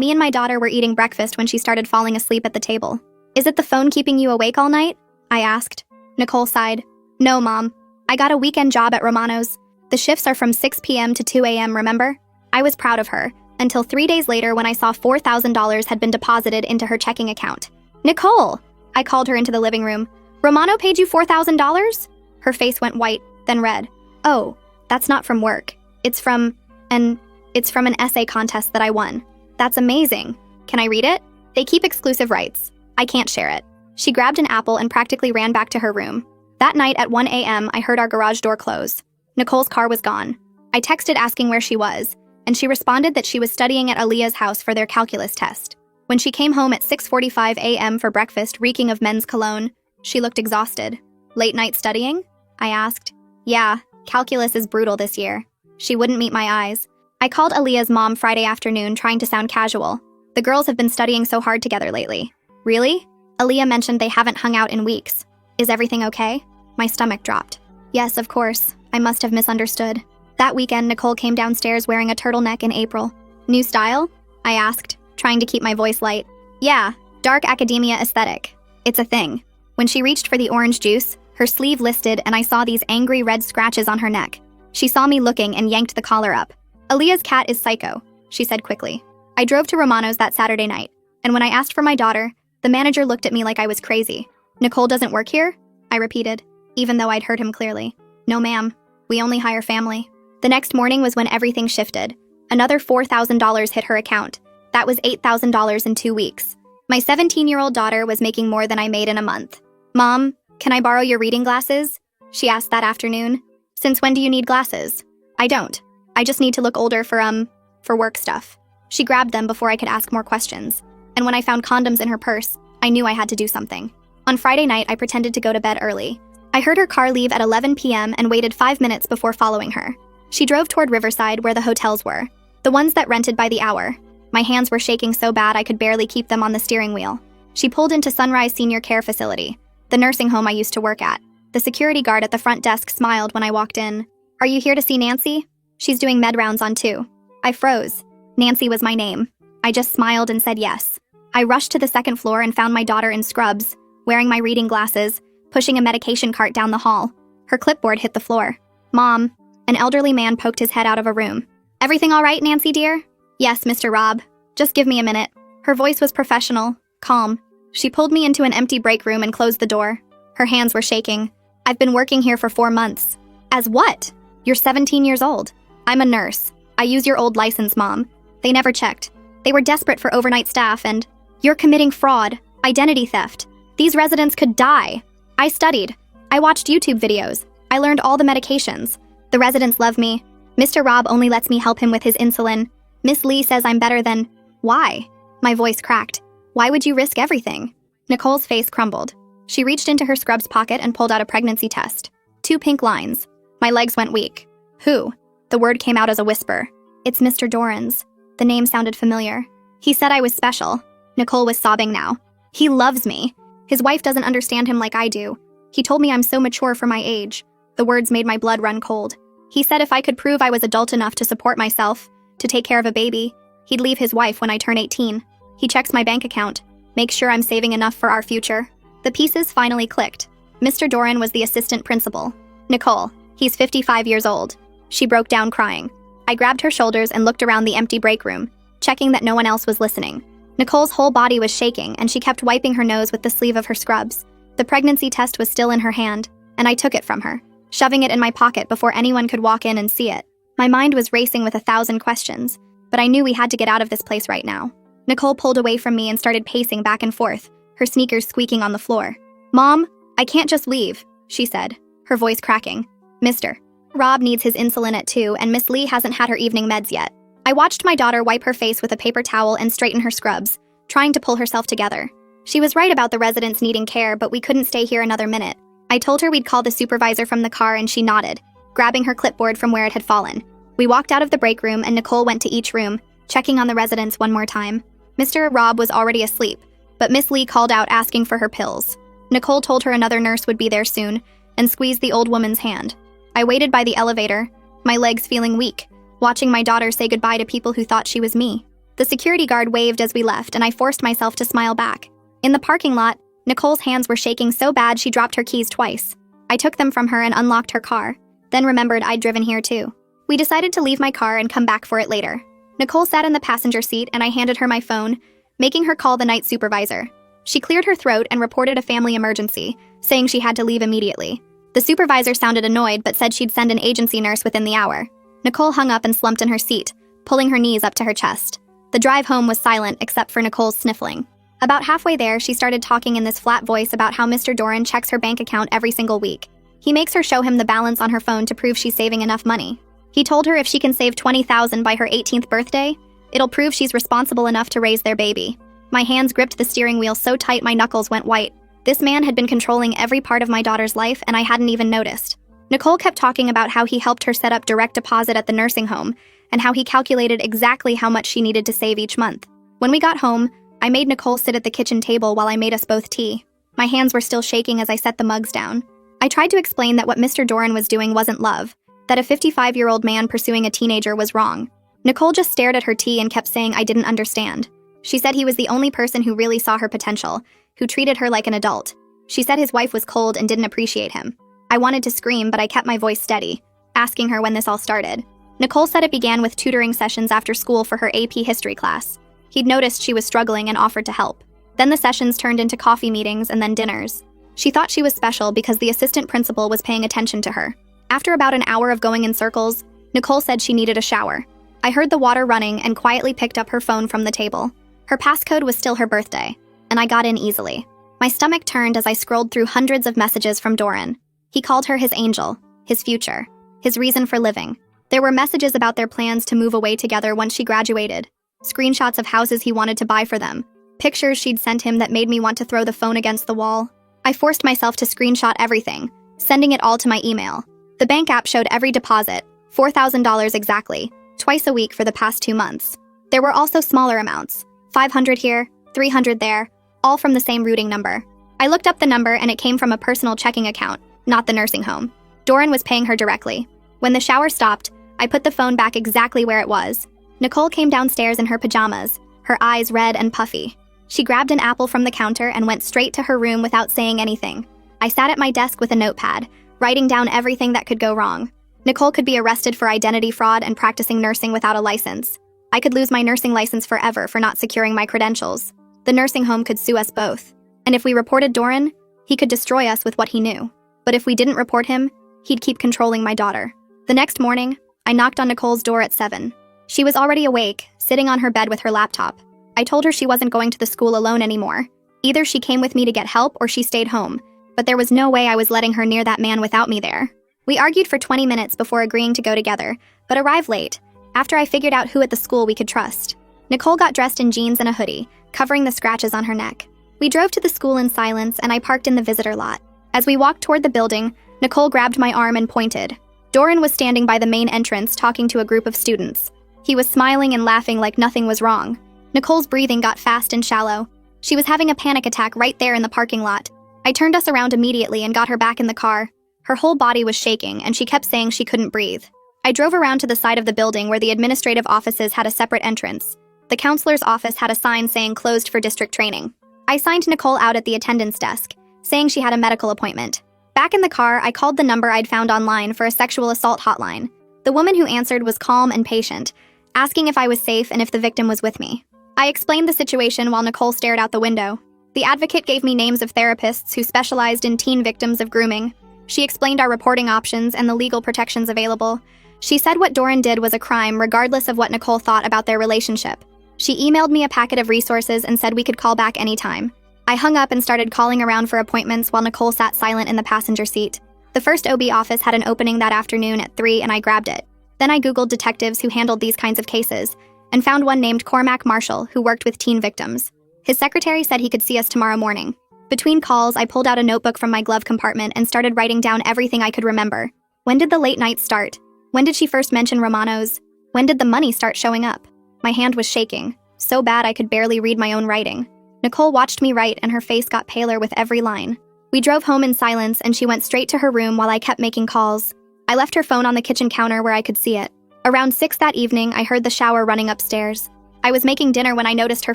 Me and my daughter were eating breakfast when she started falling asleep at the table. Is it the phone keeping you awake all night? I asked. Nicole sighed. No, Mom. I got a weekend job at Romano's. The shifts are from 6 p.m. to 2 a.m., remember? I was proud of her, until 3 days later when I saw $4,000 had been deposited into her checking account. Nicole! I called her into the living room. Romano paid you $4,000? Her face went white, then red. Oh, that's not from work. It's from an essay contest that I won. That's amazing. Can I read it? They keep exclusive rights. I can't share it. She grabbed an apple and practically ran back to her room. That night at 1 a.m., I heard our garage door close. Nicole's car was gone. I texted asking where she was, and she responded that she was studying at Aaliyah's house for their calculus test. When she came home at 6:45 a.m. for breakfast reeking of men's cologne, she looked exhausted. Late night studying? I asked. Yeah, calculus is brutal this year. She wouldn't meet my eyes. I called Aaliyah's mom Friday afternoon trying to sound casual. The girls have been studying so hard together lately. Really? Aaliyah mentioned they haven't hung out in weeks. Is everything okay? My stomach dropped. Yes, of course. I must have misunderstood. That weekend, Nicole came downstairs wearing a turtleneck in April. New style? I asked, trying to keep my voice light. Yeah, dark academia aesthetic. It's a thing. When she reached for the orange juice, her sleeve listed and I saw these angry red scratches on her neck. She saw me looking and yanked the collar up. Aaliyah's cat is psycho, she said quickly. I drove to Romano's that Saturday night, and when I asked for my daughter, the manager looked at me like I was crazy. Nicole doesn't work here? I repeated, even though I'd heard him clearly. No, ma'am. We only hire family. The next morning was when everything shifted. Another $4,000 hit her account. That was $8,000 in 2 weeks. My 17-year-old daughter was making more than I made in a month. Mom, can I borrow your reading glasses? She asked that afternoon. Since when do you need glasses? I don't. I just need to look older for work stuff. She grabbed them before I could ask more questions. And when I found condoms in her purse, I knew I had to do something. On Friday night, I pretended to go to bed early. I heard her car leave at 11 p.m. and waited 5 minutes before following her. She drove toward Riverside where the hotels were, the ones that rented by the hour. My hands were shaking so bad I could barely keep them on the steering wheel. She pulled into Sunrise Senior Care Facility, the nursing home I used to work at. The security guard at the front desk smiled when I walked in. Are you here to see Nancy? She's doing med rounds on 2. I froze. Nancy was my name. I just smiled and said yes. I rushed to the second floor and found my daughter in scrubs, wearing my reading glasses, pushing a medication cart down the hall. Her clipboard hit the floor. Mom. An elderly man poked his head out of a room. Everything all right, Nancy dear? Yes, Mr. Rob. Just give me a minute. Her voice was professional, calm. She pulled me into an empty break room and closed the door. Her hands were shaking. I've been working here for 4 months. As what? You're 17 years old. I'm a nurse. I use your old license, Mom. They never checked. They were desperate for overnight staff and... You're committing fraud, identity theft. These residents could die. I studied. I watched YouTube videos. I learned all the medications. The residents love me. Mr. Rob only lets me help him with his insulin. Miss Lee says I'm better than... Why? My voice cracked. Why would you risk everything? Nicole's face crumbled. She reached into her scrubs pocket and pulled out a pregnancy test. 2 pink lines. My legs went weak. Who? The word came out as a whisper. It's Mr. Dorans. The name sounded familiar. He said I was special. Nicole was sobbing now. He loves me. His wife doesn't understand him like I do. He told me I'm so mature for my age. The words made my blood run cold. He said if I could prove I was adult enough to support myself, to take care of a baby, he'd leave his wife when I turn 18. He checks my bank account, makes sure I'm saving enough for our future. The pieces finally clicked. Mr. Doran was the assistant principal. Nicole, he's 55 years old. She broke down crying. I grabbed her shoulders and looked around the empty break room, checking that no one else was listening. Nicole's whole body was shaking, and she kept wiping her nose with the sleeve of her scrubs. The pregnancy test was still in her hand, and I took it from her, shoving it in my pocket before anyone could walk in and see it. My mind was racing with 1,000 questions, but I knew we had to get out of this place right now. Nicole pulled away from me and started pacing back and forth, her sneakers squeaking on the floor. Mom, I can't just leave, she said, her voice cracking. Mr. Rob needs his insulin at 2, and Miss Lee hasn't had her evening meds yet. I watched my daughter wipe her face with a paper towel and straighten her scrubs, trying to pull herself together. She was right about the residents needing care, but we couldn't stay here another minute. I told her we'd call the supervisor from the car, and she nodded, grabbing her clipboard from where it had fallen. We walked out of the break room, and Nicole went to each room, checking on the residents one more time. Mr. Rob was already asleep, but Miss Lee called out asking for her pills. Nicole told her another nurse would be there soon, and squeezed the old woman's hand. I waited by the elevator, my legs feeling weak, watching my daughter say goodbye to people who thought she was me. The security guard waved as we left, and I forced myself to smile back. In the parking lot, Nicole's hands were shaking so bad she dropped her keys twice. I took them from her and unlocked her car, then remembered I'd driven here too. We decided to leave my car and come back for it later. Nicole sat in the passenger seat and I handed her my phone, making her call the night supervisor. She cleared her throat and reported a family emergency, saying she had to leave immediately. The supervisor sounded annoyed but said she'd send an agency nurse within the hour. Nicole hung up and slumped in her seat, pulling her knees up to her chest. The drive home was silent except for Nicole's sniffling. About halfway there, she started talking in this flat voice about how Mr. Doran checks her bank account every single week. He makes her show him the balance on her phone to prove she's saving enough money. He told her if she can save $20,000 by her 18th birthday, it'll prove she's responsible enough to raise their baby. My hands gripped the steering wheel so tight my knuckles went white. This man had been controlling every part of my daughter's life and I hadn't even noticed. Nicole kept talking about how he helped her set up direct deposit at the nursing home and how he calculated exactly how much she needed to save each month. When we got home, I made Nicole sit at the kitchen table while I made us both tea. My hands were still shaking as I set the mugs down. I tried to explain that what Mr. Doran was doing wasn't love, that a 55-year-old man pursuing a teenager was wrong. Nicole just stared at her tea and kept saying I didn't understand. She said he was the only person who really saw her potential, who treated her like an adult. She said his wife was cold and didn't appreciate him. I wanted to scream, but I kept my voice steady, asking her when this all started. Nicole said it began with tutoring sessions after school for her AP history class. He'd noticed she was struggling and offered to help. Then the sessions turned into coffee meetings and then dinners. She thought she was special because the assistant principal was paying attention to her. After about an hour of going in circles, Nicole said she needed a shower. I heard the water running and quietly picked up her phone from the table. Her passcode was still her birthday, and I got in easily. My stomach turned as I scrolled through hundreds of messages from Doran. He called her his angel, his future, his reason for living. There were messages about their plans to move away together once she graduated, screenshots of houses he wanted to buy for them, pictures she'd sent him that made me want to throw the phone against the wall. I forced myself to screenshot everything, sending it all to my email. The bank app showed every deposit, $4,000 exactly, twice a week for the past 2 months. There were also smaller amounts, 500 here, 300 there, all from the same routing number. I looked up the number and it came from a personal checking account, not the nursing home. Doran was paying her directly. When the shower stopped, I put the phone back exactly where it was. Nicole came downstairs in her pajamas, her eyes red and puffy. She grabbed an apple from the counter and went straight to her room without saying anything. I sat at my desk with a notepad, writing down everything that could go wrong. Nicole could be arrested for identity fraud and practicing nursing without a license. I could lose my nursing license forever for not securing my credentials. The nursing home could sue us both. And if we reported Doran, he could destroy us with what he knew. But if we didn't report him, he'd keep controlling my daughter. The next morning, I knocked on Nicole's door at 7. She was already awake, sitting on her bed with her laptop. I told her she wasn't going to the school alone anymore. Either she came with me to get help or she stayed home, but there was no way I was letting her near that man without me there. We argued for 20 minutes before agreeing to go together, but arrived late, after I figured out who at the school we could trust. Nicole got dressed in jeans and a hoodie, covering the scratches on her neck. We drove to the school in silence and I parked in the visitor lot. As we walked toward the building, Nicole grabbed my arm and pointed. Doran was standing by the main entrance talking to a group of students. He was smiling and laughing like nothing was wrong. Nicole's breathing got fast and shallow. She was having a panic attack right there in the parking lot. I turned us around immediately and got her back in the car. Her whole body was shaking and she kept saying she couldn't breathe. I drove around to the side of the building where the administrative offices had a separate entrance. The counselor's office had a sign saying closed for district training. I signed Nicole out at the attendance desk, saying she had a medical appointment. Back in the car, I called the number I'd found online for a sexual assault hotline. The woman who answered was calm and patient, asking if I was safe and if the victim was with me. I explained the situation while Nicole stared out the window. The advocate gave me names of therapists who specialized in teen victims of grooming. She explained our reporting options and the legal protections available. She said what Doran did was a crime regardless of what Nicole thought about their relationship. She emailed me a packet of resources and said we could call back anytime. I hung up and started calling around for appointments while Nicole sat silent in the passenger seat. The first OB office had an opening that afternoon at 3 and I grabbed it. Then I Googled detectives who handled these kinds of cases and found one named Cormac Marshall who worked with teen victims. His secretary said he could see us tomorrow morning. Between calls, I pulled out a notebook from my glove compartment and started writing down everything I could remember. When did the late night start? When did she first mention Romano's? When did the money start showing up? My hand was shaking, so bad I could barely read my own writing. Nicole watched me write and her face got paler with every line. We drove home in silence and she went straight to her room while I kept making calls. I left her phone on the kitchen counter where I could see it. Around 6 that evening, I heard the shower running upstairs. I was making dinner when I noticed her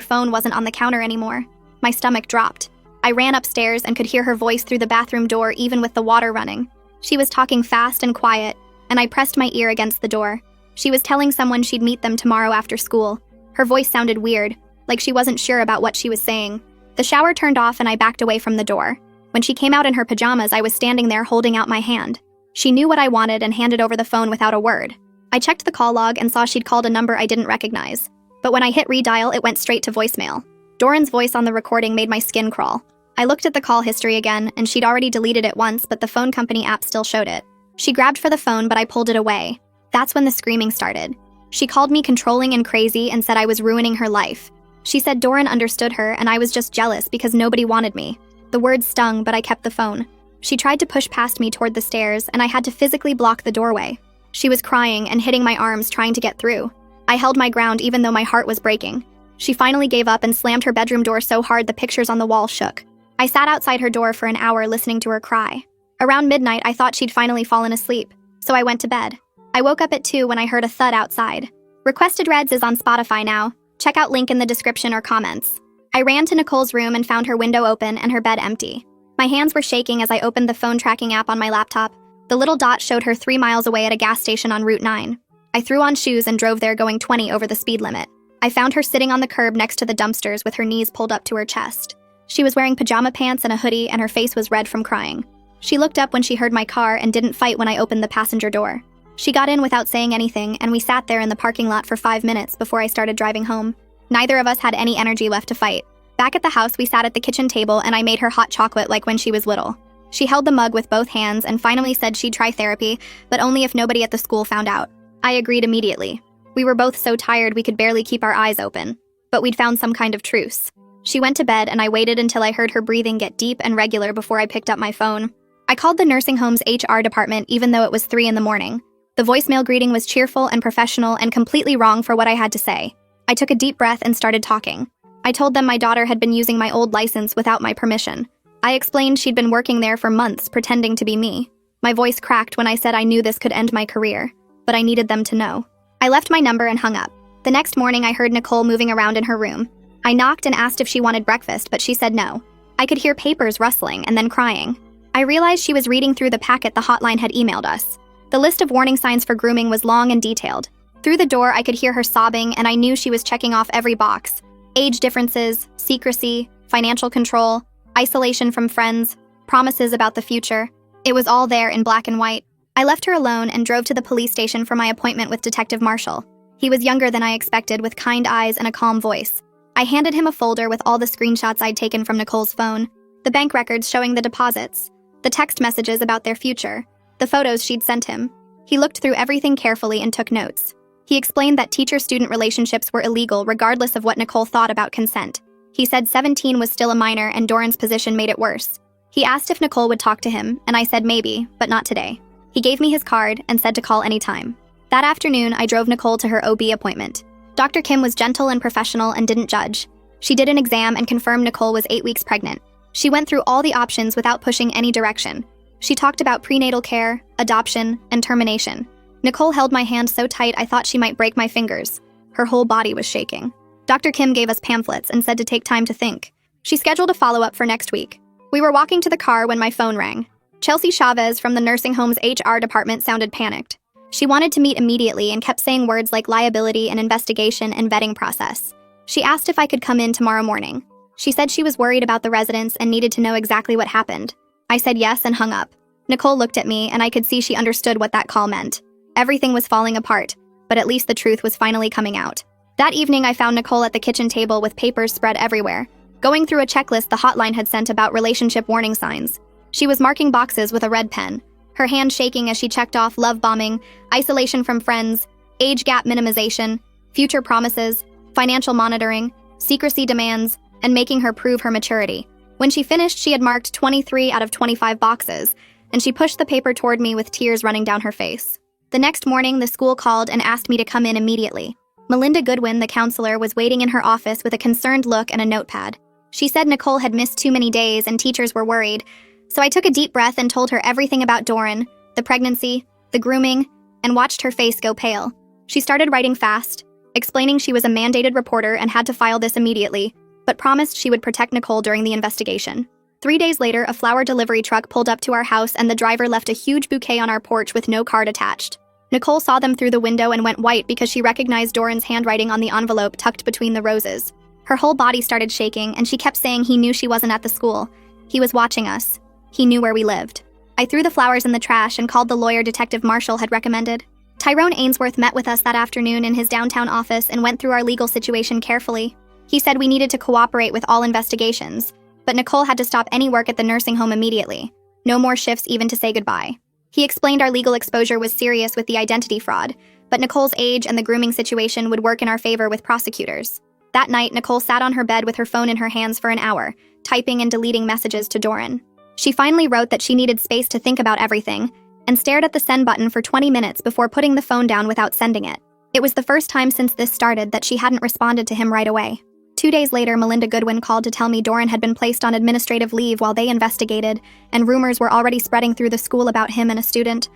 phone wasn't on the counter anymore. My stomach dropped. I ran upstairs and could hear her voice through the bathroom door even with the water running. She was talking fast and quiet, and I pressed my ear against the door. She was telling someone she'd meet them tomorrow after school. Her voice sounded weird, like she wasn't sure about what she was saying. The shower turned off and I backed away from the door. When she came out in her pajamas, I was standing there holding out my hand. She knew what I wanted and handed over the phone without a word. I checked the call log and saw she'd called a number I didn't recognize. But when I hit redial, it went straight to voicemail. Doran's voice on the recording made my skin crawl. I looked at the call history again, and she'd already deleted it once, but the phone company app still showed it. She grabbed for the phone, but I pulled it away. That's when the screaming started. She called me controlling and crazy and said I was ruining her life. She said Doran understood her and I was just jealous because nobody wanted me. The words stung, but I kept the phone. She tried to push past me toward the stairs, and I had to physically block the doorway. She was crying and hitting my arms trying to get through. I held my ground even though my heart was breaking. She finally gave up and slammed her bedroom door so hard the pictures on the wall shook. I sat outside her door for an hour listening to her cry. Around midnight, I thought she'd finally fallen asleep, so I went to bed. I woke up at 2 when I heard a thud outside. Requested Reds is on Spotify now. Check out link in the description or comments. I ran to Nicole's room and found her window open and her bed empty. My hands were shaking as I opened the phone tracking app on my laptop. The little dot showed her 3 miles away at a gas station on Route 9. I threw on shoes and drove there going 20 over the speed limit. I found her sitting on the curb next to the dumpsters with her knees pulled up to her chest. She was wearing pajama pants and a hoodie, and her face was red from crying. She looked up when she heard my car and didn't fight when I opened the passenger door. She got in without saying anything, and we sat there in the parking lot for 5 minutes before I started driving home. Neither of us had any energy left to fight. Back at the house, we sat at the kitchen table and I made her hot chocolate like when she was little. She held the mug with both hands and finally said she'd try therapy, but only if nobody at the school found out. I agreed immediately. We were both so tired we could barely keep our eyes open. But we'd found some kind of truce. She went to bed and I waited until I heard her breathing get deep and regular before I picked up my phone. I called the nursing home's HR department even though it was 3 in the morning. The voicemail greeting was cheerful and professional and completely wrong for what I had to say. I took a deep breath and started talking. I told them my daughter had been using my old license without my permission. I explained she'd been working there for months pretending to be me. My voice cracked when I said I knew this could end my career, but I needed them to know. I left my number and hung up. The next morning I heard Nicole moving around in her room. I knocked and asked if she wanted breakfast, but she said no. I could hear papers rustling and then crying. I realized she was reading through the packet the hotline had emailed us. The list of warning signs for grooming was long and detailed. Through the door, I could hear her sobbing, and I knew she was checking off every box. Age differences, secrecy, financial control, isolation from friends, promises about the future. It was all there in black and white. I left her alone and drove to the police station for my appointment with Detective Marshall. He was younger than I expected, with kind eyes and a calm voice. I handed him a folder with all the screenshots I'd taken from Nicole's phone, the bank records showing the deposits, the text messages about their future, the photos she'd sent him. He looked through everything carefully and took notes. He explained that teacher-student relationships were illegal regardless of what Nicole thought about consent. He said 17 was still a minor and Doran's position made it worse. He asked if Nicole would talk to him, and I said maybe, but not today. He gave me his card and said to call anytime. That afternoon, I drove Nicole to her OB appointment. Dr. Kim was gentle and professional and didn't judge. She did an exam and confirmed Nicole was 8 weeks pregnant. She went through all the options without pushing any direction. She talked about prenatal care, adoption, and termination. Nicole held my hand so tight I thought she might break my fingers. Her whole body was shaking. Dr. Kim gave us pamphlets and said to take time to think. She scheduled a follow-up for next week. We were walking to the car when my phone rang. Chelsea Chavez from the nursing home's HR department sounded panicked. She wanted to meet immediately and kept saying words like liability and investigation and vetting process. She asked if I could come in tomorrow morning. She said she was worried about the residents and needed to know exactly what happened. I said yes and hung up. Nicole looked at me and I could see she understood what that call meant. Everything was falling apart, but at least the truth was finally coming out. That evening I found Nicole at the kitchen table with papers spread everywhere, going through a checklist the hotline had sent about relationship warning signs. She was marking boxes with a red pen, her hand shaking as she checked off love bombing, isolation from friends, age gap minimization, future promises, financial monitoring, secrecy demands, and making her prove her maturity. When she finished, she had marked 23 out of 25 boxes, and she pushed the paper toward me with tears running down her face. The next morning, the school called and asked me to come in immediately. Melinda Goodwin, the counselor, was waiting in her office with a concerned look and a notepad. She said Nicole had missed too many days and teachers were worried, so I took a deep breath and told her everything about Doran, the pregnancy, the grooming, and watched her face go pale. She started writing fast, explaining she was a mandated reporter and had to file this immediately, but promised she would protect Nicole during the investigation. 3 days later, a flower delivery truck pulled up to our house and the driver left a huge bouquet on our porch with no card attached. Nicole saw them through the window and went white because she recognized Doran's handwriting on the envelope tucked between the roses. Her whole body started shaking, and she kept saying he knew she wasn't at the school. He was watching us. He knew where we lived. I threw the flowers in the trash and called the lawyer Detective Marshall had recommended. Tyrone Ainsworth met with us that afternoon in his downtown office and went through our legal situation carefully. He said we needed to cooperate with all investigations, but Nicole had to stop any work at the nursing home immediately. No more shifts even to say goodbye. He explained our legal exposure was serious with the identity fraud, but Nicole's age and the grooming situation would work in our favor with prosecutors. That night, Nicole sat on her bed with her phone in her hands for an hour, typing and deleting messages to Doran. She finally wrote that she needed space to think about everything, and stared at the send button for 20 minutes before putting the phone down without sending it. It was the first time since this started that she hadn't responded to him right away. 2 days later, Melinda Goodwin called to tell me Doran had been placed on administrative leave while they investigated, and rumors were already spreading through the school about him and a student.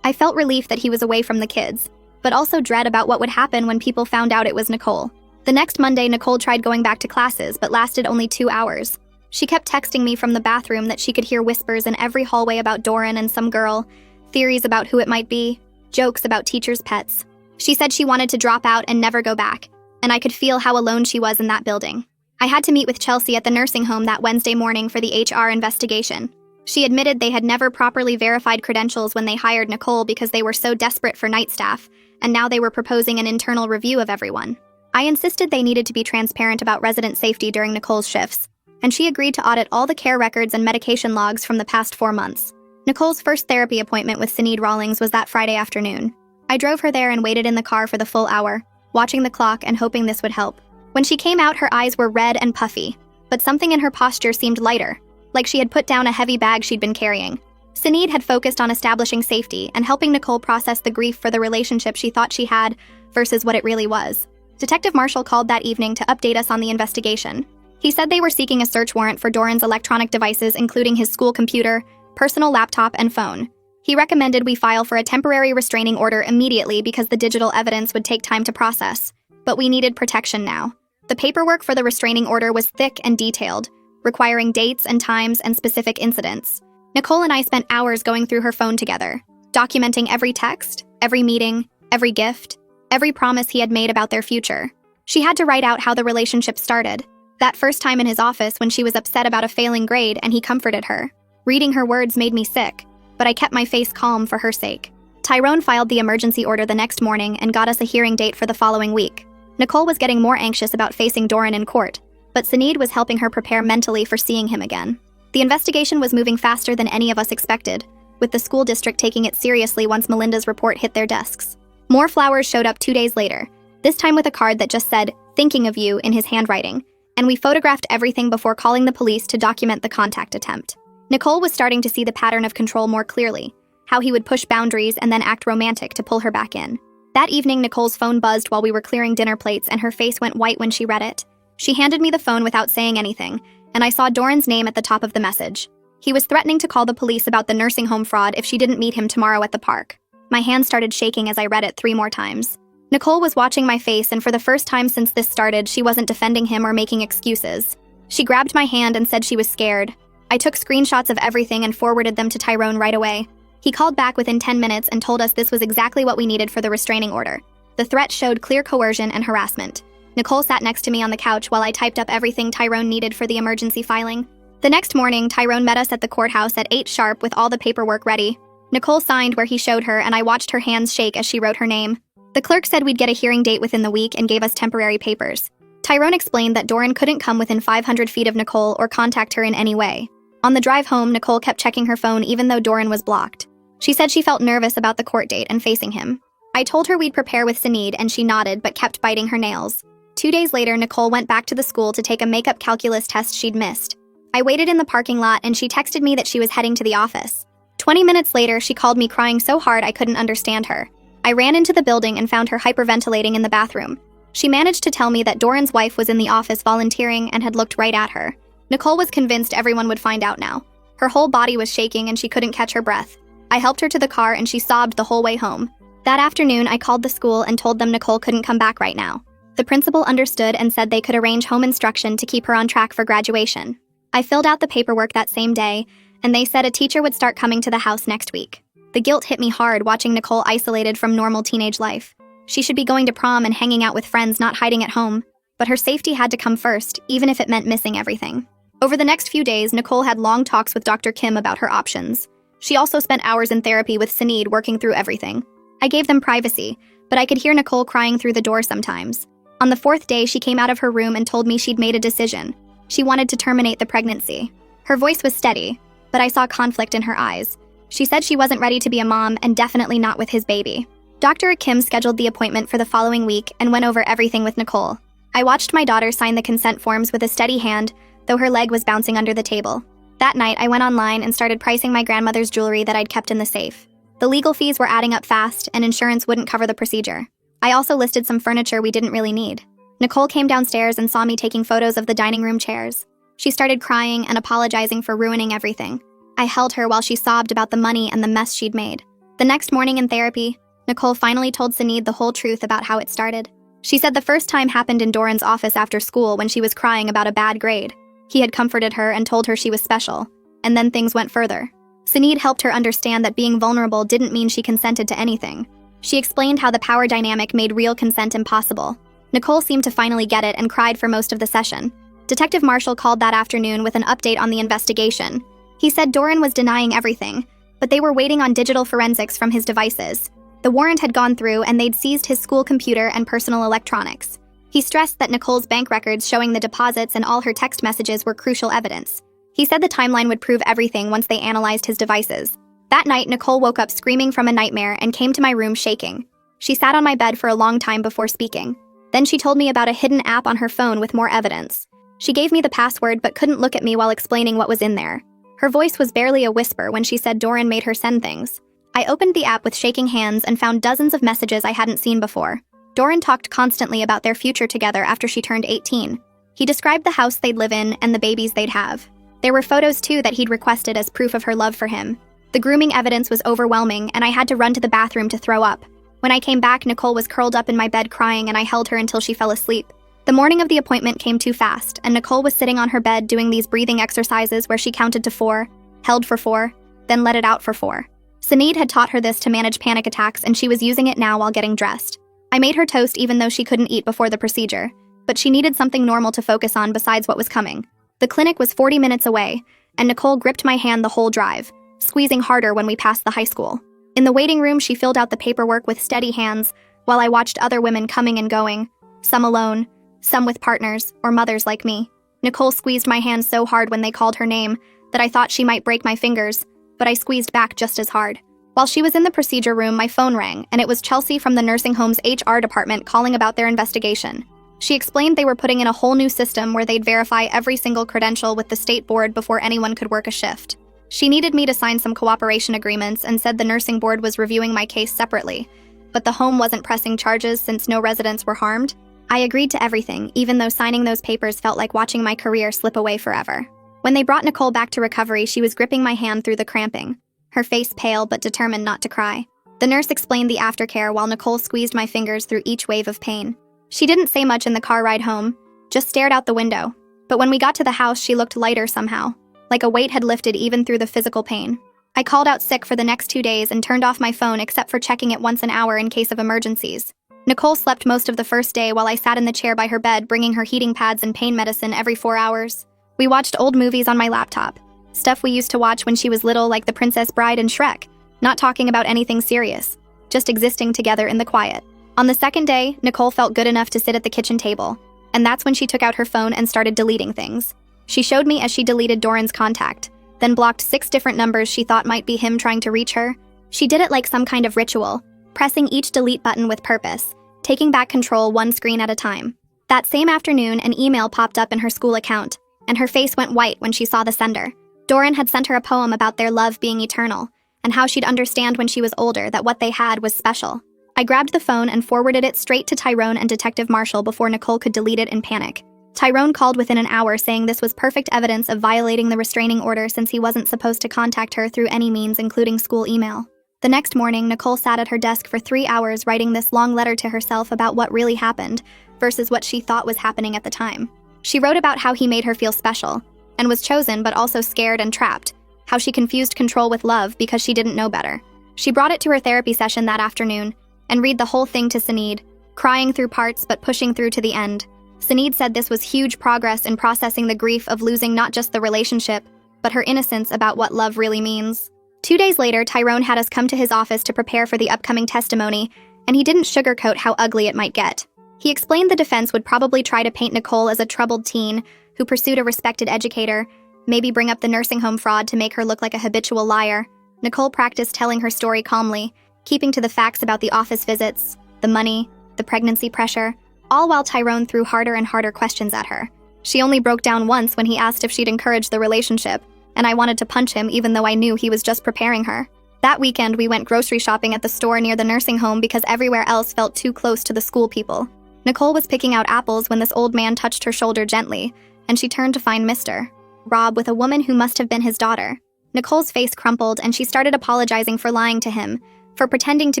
I felt relief that he was away from the kids, but also dread about what would happen when people found out it was Nicole. The next Monday, Nicole tried going back to classes, but lasted only 2 hours. She kept texting me from the bathroom that she could hear whispers in every hallway about Doran and some girl, theories about who it might be, jokes about teachers' pets. She said she wanted to drop out and never go back, and I could feel how alone she was in that building. I had to meet with Chelsea at the nursing home that Wednesday morning for the HR investigation. She admitted they had never properly verified credentials when they hired Nicole because they were so desperate for night staff, and now they were proposing an internal review of everyone. I insisted they needed to be transparent about resident safety during Nicole's shifts, and she agreed to audit all the care records and medication logs from the past 4 months. Nicole's first therapy appointment with Sinead Rawlings was that Friday afternoon. I drove her there and waited in the car for the full hour, watching the clock and hoping this would help. When she came out, her eyes were red and puffy, but something in her posture seemed lighter, like she had put down a heavy bag she'd been carrying. Sinead had focused on establishing safety and helping Nicole process the grief for the relationship she thought she had versus what it really was. Detective Marshall called that evening to update us on the investigation. He said they were seeking a search warrant for Doran's electronic devices, including his school computer, personal laptop, and phone. He recommended we file for a temporary restraining order immediately because the digital evidence would take time to process, but we needed protection now. The paperwork for the restraining order was thick and detailed, requiring dates and times and specific incidents. Nicole and I spent hours going through her phone together, documenting every text, every meeting, every gift, every promise he had made about their future. She had to write out how the relationship started, that first time in his office when she was upset about a failing grade and he comforted her. Reading her words made me sick, but I kept my face calm for her sake. Tyrone filed the emergency order the next morning and got us a hearing date for the following week. Nicole was getting more anxious about facing Doran in court, but Sinead was helping her prepare mentally for seeing him again. The investigation was moving faster than any of us expected, with the school district taking it seriously once Melinda's report hit their desks. More flowers showed up 2 days later, this time with a card that just said, "Thinking of you," in his handwriting, and we photographed everything before calling the police to document the contact attempt. Nicole was starting to see the pattern of control more clearly, how he would push boundaries and then act romantic to pull her back in. That evening, Nicole's phone buzzed while we were clearing dinner plates and her face went white when she read it. She handed me the phone without saying anything, and I saw Doran's name at the top of the message. He was threatening to call the police about the nursing home fraud if she didn't meet him tomorrow at the park. My hand started shaking as I read it 3 more times. Nicole was watching my face, and for the first time since this started, she wasn't defending him or making excuses. She grabbed my hand and said she was scared. I took screenshots of everything and forwarded them to Tyrone right away. He called back within 10 minutes and told us this was exactly what we needed for the restraining order. The threat showed clear coercion and harassment. Nicole sat next to me on the couch while I typed up everything Tyrone needed for the emergency filing. The next morning, Tyrone met us at the courthouse at 8 sharp with all the paperwork ready. Nicole signed where he showed her, and I watched her hands shake as she wrote her name. The clerk said we'd get a hearing date within the week and gave us temporary papers. Tyrone explained that Doran couldn't come within 500 feet of Nicole or contact her in any way. On the drive home, Nicole kept checking her phone even though Doran was blocked. She said she felt nervous about the court date and facing him. I told her we'd prepare with Sinead, and she nodded but kept biting her nails. 2 days later, Nicole went back to the school to take a makeup calculus test she'd missed. I waited in the parking lot and she texted me that she was heading to the office. 20 minutes later, she called me crying so hard I couldn't understand her. I ran into the building and found her hyperventilating in the bathroom. She managed to tell me that Doran's wife was in the office volunteering and had looked right at her. Nicole was convinced everyone would find out now. Her whole body was shaking and she couldn't catch her breath. I helped her to the car and she sobbed the whole way home. That afternoon, I called the school and told them Nicole couldn't come back right now. The principal understood and said they could arrange home instruction to keep her on track for graduation. I filled out the paperwork that same day, and they said a teacher would start coming to the house next week. The guilt hit me hard watching Nicole isolated from normal teenage life. She should be going to prom and hanging out with friends, not hiding at home. But her safety had to come first, even if it meant missing everything. Over the next few days, Nicole had long talks with Dr. Kim about her options. She also spent hours in therapy with Sanid working through everything. I gave them privacy, but I could hear Nicole crying through the door sometimes. On the fourth day, she came out of her room and told me she'd made a decision. She wanted to terminate the pregnancy. Her voice was steady, but I saw conflict in her eyes. She said she wasn't ready to be a mom and definitely not with his baby. Dr. Kim scheduled the appointment for the following week and went over everything with Nicole. I watched my daughter sign the consent forms with a steady hand, though her leg was bouncing under the table. That night, I went online and started pricing my grandmother's jewelry that I'd kept in the safe. The legal fees were adding up fast, and insurance wouldn't cover the procedure. I also listed some furniture we didn't really need. Nicole came downstairs and saw me taking photos of the dining room chairs. She started crying and apologizing for ruining everything. I held her while she sobbed about the money and the mess she'd made. The next morning in therapy, Nicole finally told Sanid the whole truth about how it started. She said the first time happened in Doran's office after school when she was crying about a bad grade. He had comforted her and told her she was special, and then things went further. Sanid helped her understand that being vulnerable didn't mean she consented to anything. She explained how the power dynamic made real consent impossible. Nicole seemed to finally get it and cried for most of the session. Detective Marshall called that afternoon with an update on the investigation. He said Doran was denying everything, but they were waiting on digital forensics from his devices. The warrant had gone through and they'd seized his school computer and personal electronics. He stressed that Nicole's bank records showing the deposits and all her text messages were crucial evidence. He said the timeline would prove everything once they analyzed his devices. That night, Nicole woke up screaming from a nightmare and came to my room shaking. She sat on my bed for a long time before speaking. Then she told me about a hidden app on her phone with more evidence. She gave me the password but couldn't look at me while explaining what was in there. Her voice was barely a whisper when she said Doran made her send things. I opened the app with shaking hands and found dozens of messages I hadn't seen before. Doran talked constantly about their future together after she turned 18. He described the house they'd live in and the babies they'd have. There were photos too that he'd requested as proof of her love for him. The grooming evidence was overwhelming and I had to run to the bathroom to throw up. When I came back, Nicole was curled up in my bed crying and I held her until she fell asleep. The morning of the appointment came too fast and Nicole was sitting on her bed doing these breathing exercises where she counted to 4, held for 4, then let it out for 4. Sanid had taught her this to manage panic attacks and she was using it now while getting dressed. I made her toast even though she couldn't eat before the procedure, but she needed something normal to focus on besides what was coming. The clinic was 40 minutes away, and Nicole gripped my hand the whole drive, squeezing harder when we passed the high school. In the waiting room, she filled out the paperwork with steady hands while I watched other women coming and going, some alone, some with partners or mothers like me. Nicole squeezed my hand so hard when they called her name that I thought she might break my fingers, but I squeezed back just as hard. While she was in the procedure room, my phone rang, and it was Chelsea from the nursing home's HR department calling about their investigation. She explained they were putting in a whole new system where they'd verify every single credential with the state board before anyone could work a shift. She needed me to sign some cooperation agreements and said the nursing board was reviewing my case separately, but the home wasn't pressing charges since no residents were harmed. I agreed to everything, even though signing those papers felt like watching my career slip away forever. When they brought Nicole back to recovery, she was gripping my hand through the cramping, her face pale but determined not to cry. The nurse explained the aftercare while Nicole squeezed my fingers through each wave of pain. She didn't say much in the car ride home, just stared out the window. But when we got to the house, she looked lighter somehow, like a weight had lifted even through the physical pain. I called out sick for the next 2 days and turned off my phone except for checking it once an hour in case of emergencies. Nicole slept most of the first day while I sat in the chair by her bed bringing her heating pads and pain medicine every 4 hours. We watched old movies on my laptop, stuff we used to watch when she was little like The Princess Bride and Shrek, not talking about anything serious, just existing together in the quiet. On the second day, Nicole felt good enough to sit at the kitchen table, and that's when she took out her phone and started deleting things. She showed me as she deleted Doran's contact, then blocked 6 different numbers she thought might be him trying to reach her. She did it like some kind of ritual, pressing each delete button with purpose, taking back control one screen at a time. That same afternoon, an email popped up in her school account, and her face went white when she saw the sender. Doran had sent her a poem about their love being eternal, and how she'd understand when she was older that what they had was special. I grabbed the phone and forwarded it straight to Tyrone and Detective Marshall before Nicole could delete it in panic. Tyrone called within an hour saying this was perfect evidence of violating the restraining order since he wasn't supposed to contact her through any means including school email. The next morning, Nicole sat at her desk for 3 hours writing this long letter to herself about what really happened versus what she thought was happening at the time. She wrote about how he made her feel special and was chosen but also scared and trapped, how she confused control with love because she didn't know better. She brought it to her therapy session that afternoon and read the whole thing to Sinead, crying through parts but pushing through to the end. Sinead said this was huge progress in processing the grief of losing not just the relationship, but her innocence about what love really means. 2 days later, Tyrone had us come to his office to prepare for the upcoming testimony, and he didn't sugarcoat how ugly it might get. He explained the defense would probably try to paint Nicole as a troubled teen who pursued a respected educator, maybe bring up the nursing home fraud to make her look like a habitual liar. Nicole practiced telling her story calmly, keeping to the facts about the office visits, the money, the pregnancy pressure, all while Tyrone threw harder and harder questions at her. She only broke down once when he asked if she'd encouraged the relationship, and I wanted to punch him even though I knew he was just preparing her. That weekend, we went grocery shopping at the store near the nursing home because everywhere else felt too close to the school people. Nicole was picking out apples when this old man touched her shoulder gently, and she turned to find Mr. Rob with a woman who must have been his daughter. Nicole's face crumpled and she started apologizing for lying to him, for pretending to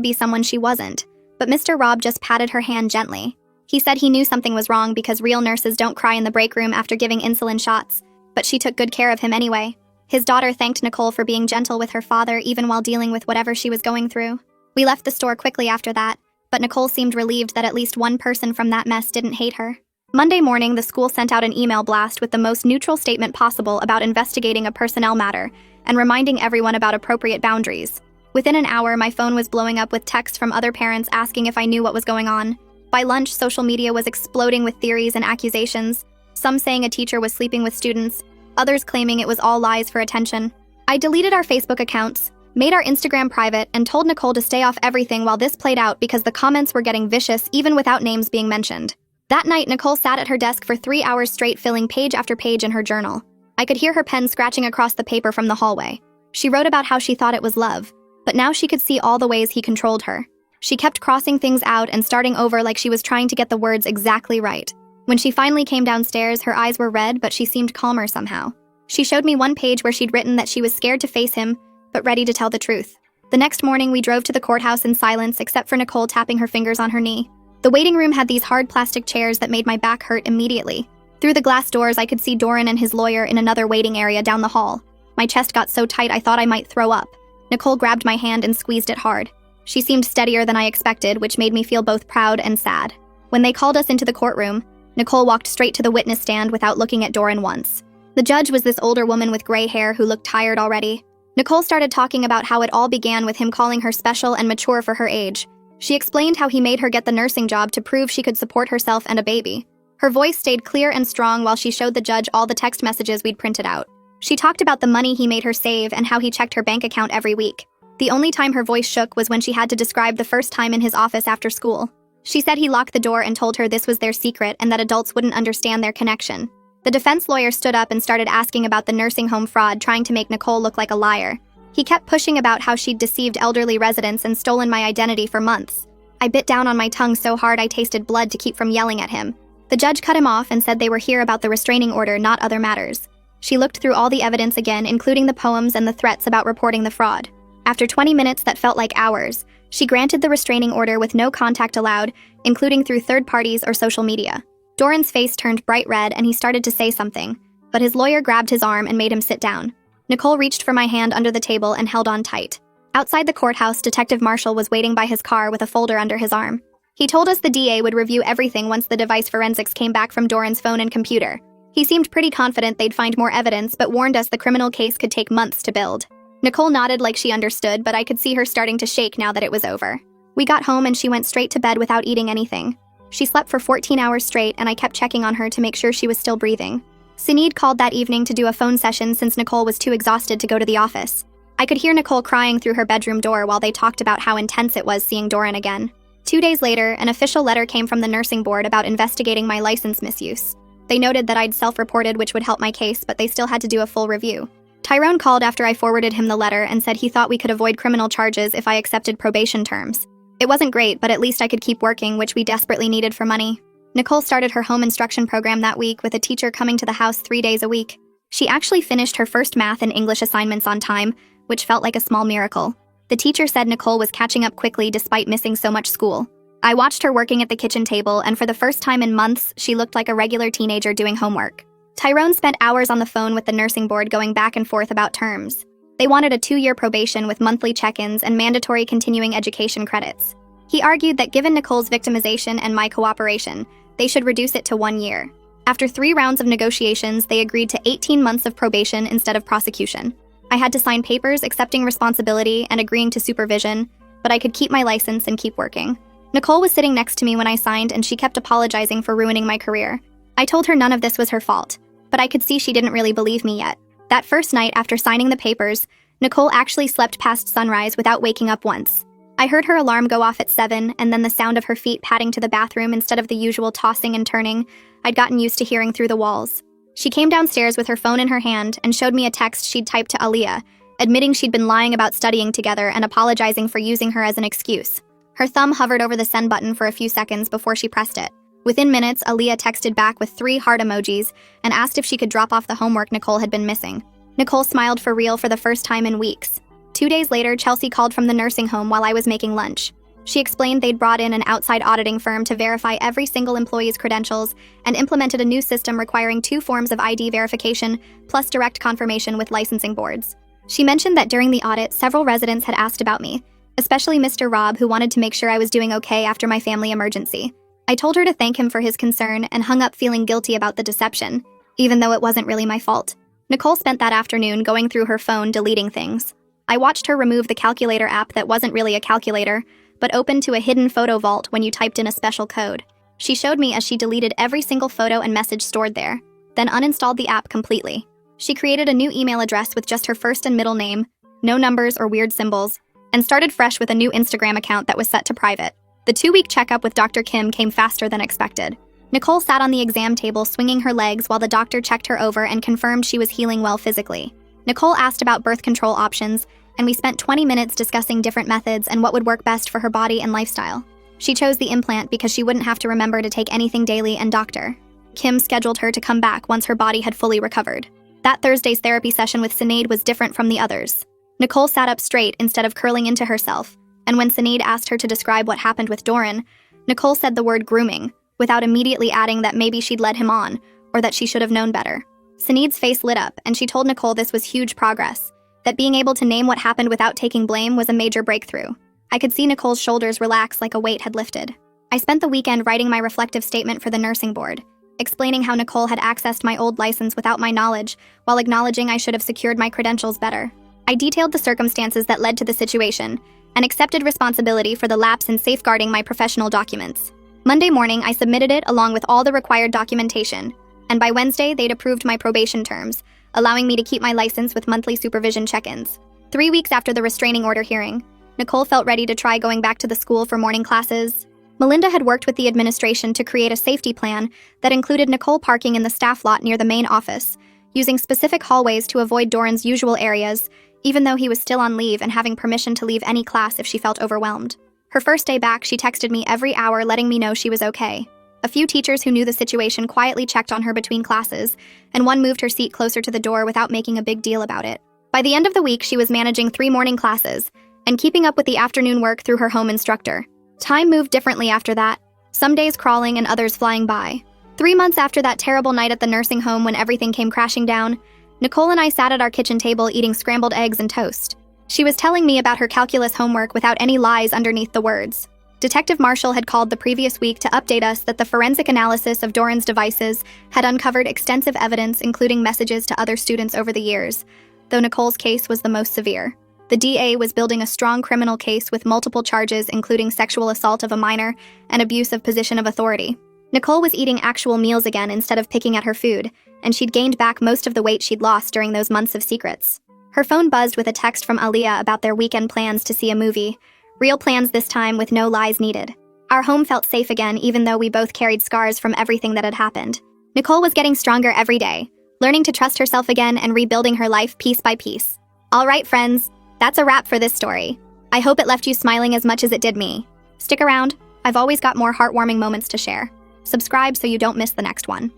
be someone she wasn't, but Mr. Rob just patted her hand gently. He said he knew something was wrong because real nurses don't cry in the break room after giving insulin shots, but she took good care of him anyway. His daughter thanked Nicole for being gentle with her father even while dealing with whatever she was going through. We left the store quickly after that, but Nicole seemed relieved that at least one person from that mess didn't hate her. Monday morning, the school sent out an email blast with the most neutral statement possible about investigating a personnel matter and reminding everyone about appropriate boundaries. Within an hour, my phone was blowing up with texts from other parents asking if I knew what was going on. By lunch, social media was exploding with theories and accusations, some saying a teacher was sleeping with students, others claiming it was all lies for attention. I deleted our Facebook accounts, made our Instagram private, and told Nicole to stay off everything while this played out because the comments were getting vicious even without names being mentioned. That night, Nicole sat at her desk for 3 hours straight filling page after page in her journal. I could hear her pen scratching across the paper from the hallway. She wrote about how she thought it was love, but now she could see all the ways he controlled her. She kept crossing things out and starting over like she was trying to get the words exactly right. When she finally came downstairs, her eyes were red, but she seemed calmer somehow. She showed me one page where she'd written that she was scared to face him, but ready to tell the truth. The next morning, we drove to the courthouse in silence except for Nicole tapping her fingers on her knee. The waiting room had these hard plastic chairs that made my back hurt immediately. Through the glass doors, I could see Doran and his lawyer in another waiting area down the hall. My chest got so tight I thought I might throw up. Nicole grabbed my hand and squeezed it hard. She seemed steadier than I expected, which made me feel both proud and sad. When they called us into the courtroom, Nicole walked straight to the witness stand without looking at Doran once. The judge was this older woman with gray hair who looked tired already. Nicole started talking about how it all began with him calling her special and mature for her age. She explained how he made her get the nursing job to prove she could support herself and a baby. Her voice stayed clear and strong while she showed the judge all the text messages we'd printed out. She talked about the money he made her save and how he checked her bank account every week. The only time her voice shook was when she had to describe the first time in his office after school. She said he locked the door and told her this was their secret and that adults wouldn't understand their connection. The defense lawyer stood up and started asking about the nursing home fraud, trying to make Nicole look like a liar. He kept pushing about how she'd deceived elderly residents and stolen my identity for months. I bit down on my tongue so hard I tasted blood to keep from yelling at him. The judge cut him off and said they were here about the restraining order, not other matters. She looked through all the evidence again, including the poems and the threats about reporting the fraud. After 20 minutes that felt like hours, she granted the restraining order with no contact allowed, including through third parties or social media. Doran's face turned bright red and he started to say something, but his lawyer grabbed his arm and made him sit down. Nicole reached for my hand under the table and held on tight. Outside the courthouse, Detective Marshall was waiting by his car with a folder under his arm. He told us the DA would review everything once the device forensics came back from Doran's phone and computer. He seemed pretty confident they'd find more evidence, but warned us the criminal case could take months to build. Nicole nodded like she understood, but I could see her starting to shake now that it was over. We got home and she went straight to bed without eating anything. She slept for 14 hours straight and I kept checking on her to make sure she was still breathing. Sinead called that evening to do a phone session since Nicole was too exhausted to go to the office. I could hear Nicole crying through her bedroom door while they talked about how intense it was seeing Doran again. 2 days later, an official letter came from the nursing board about investigating my license misuse. They noted that I'd self-reported, which would help my case, but they still had to do a full review. Tyrone called after I forwarded him the letter and said he thought we could avoid criminal charges if I accepted probation terms. It wasn't great, but at least I could keep working, which we desperately needed for money. Nicole started her home instruction program that week with a teacher coming to the house 3 days a week. She actually finished her first math and English assignments on time, which felt like a small miracle. The teacher said Nicole was catching up quickly despite missing so much school. I watched her working at the kitchen table, and for the first time in months, she looked like a regular teenager doing homework. Tyrone spent hours on the phone with the nursing board going back and forth about terms. They wanted a 2-year probation with monthly check-ins and mandatory continuing education credits. He argued that given Nicole's victimization and my cooperation, they should reduce it to 1 year. After 3 rounds of negotiations, they agreed to 18 months of probation instead of prosecution. I had to sign papers accepting responsibility and agreeing to supervision, but I could keep my license and keep working. Nicole was sitting next to me when I signed, and she kept apologizing for ruining my career. I told her none of this was her fault, but I could see she didn't really believe me yet. That first night after signing the papers, Nicole actually slept past sunrise without waking up once. I heard her alarm go off at 7, and then the sound of her feet padding to the bathroom instead of the usual tossing and turning I'd gotten used to hearing through the walls. She came downstairs with her phone in her hand and showed me a text she'd typed to Aaliyah, admitting she'd been lying about studying together and apologizing for using her as an excuse. Her thumb hovered over the send button for a few seconds before she pressed it. Within minutes, Aaliyah texted back with 3 heart emojis and asked if she could drop off the homework Nicole had been missing. Nicole smiled for real for the first time in weeks. 2 days later, Chelsea called from the nursing home while I was making lunch. She explained they'd brought in an outside auditing firm to verify every single employee's credentials and implemented a new system requiring 2 forms of ID verification plus direct confirmation with licensing boards. She mentioned that during the audit, several residents had asked about me, especially Mr. Rob, who wanted to make sure I was doing okay after my family emergency. I told her to thank him for his concern and hung up feeling guilty about the deception, even though it wasn't really my fault. Nicole spent that afternoon going through her phone, deleting things. I watched her remove the calculator app that wasn't really a calculator, but opened to a hidden photo vault when you typed in a special code. She showed me as she deleted every single photo and message stored there, then uninstalled the app completely. She created a new email address with just her first and middle name, no numbers or weird symbols, and started fresh with a new Instagram account that was set to private. The 2-week checkup with Dr. Kim came faster than expected. Nicole sat on the exam table swinging her legs while the doctor checked her over and confirmed she was healing well physically. Nicole asked about birth control options, and we spent 20 minutes discussing different methods and what would work best for her body and lifestyle. She chose the implant because she wouldn't have to remember to take anything daily, and Dr. Kim scheduled her to come back once her body had fully recovered. That Thursday's therapy session with Sinead was different from the others. Nicole sat up straight instead of curling into herself, and when Sinead asked her to describe what happened with Doran, Nicole said the word grooming, without immediately adding that maybe she'd led him on, or that she should have known better. Sinead's face lit up, and she told Nicole this was huge progress, that being able to name what happened without taking blame was a major breakthrough. I could see Nicole's shoulders relax like a weight had lifted. I spent the weekend writing my reflective statement for the nursing board, explaining how Nicole had accessed my old license without my knowledge, while acknowledging I should have secured my credentials better. I detailed the circumstances that led to the situation, and accepted responsibility for the lapse in safeguarding my professional documents. Monday morning, I submitted it along with all the required documentation, and by Wednesday, they'd approved my probation terms, allowing me to keep my license with monthly supervision check-ins. 3 weeks after the restraining order hearing, Nicole felt ready to try going back to the school for morning classes. Melinda had worked with the administration to create a safety plan that included Nicole parking in the staff lot near the main office, using specific hallways to avoid Doran's usual areas, even though he was still on leave and having permission to leave any class if she felt overwhelmed. Her first day back, she texted me every hour letting me know she was okay. A few teachers who knew the situation quietly checked on her between classes, and one moved her seat closer to the door without making a big deal about it. By the end of the week, she was managing 3 morning classes and keeping up with the afternoon work through her home instructor. Time moved differently after that, some days crawling and others flying by. 3 months after that terrible night at the nursing home when everything came crashing down, Nicole and I sat at our kitchen table eating scrambled eggs and toast. She was telling me about her calculus homework without any lies underneath the words. Detective Marshall had called the previous week to update us that the forensic analysis of Doran's devices had uncovered extensive evidence, including messages to other students over the years, though Nicole's case was the most severe. The DA was building a strong criminal case with multiple charges, including sexual assault of a minor and abuse of position of authority. Nicole was eating actual meals again instead of picking at her food, and she'd gained back most of the weight she'd lost during those months of secrets. Her phone buzzed with a text from Aaliyah about their weekend plans to see a movie. Real plans this time with no lies needed. Our home felt safe again, even though we both carried scars from everything that had happened. Nicole was getting stronger every day, learning to trust herself again and rebuilding her life piece by piece. All right, friends, that's a wrap for this story. I hope it left you smiling as much as it did me. Stick around, I've always got more heartwarming moments to share. Subscribe so you don't miss the next one.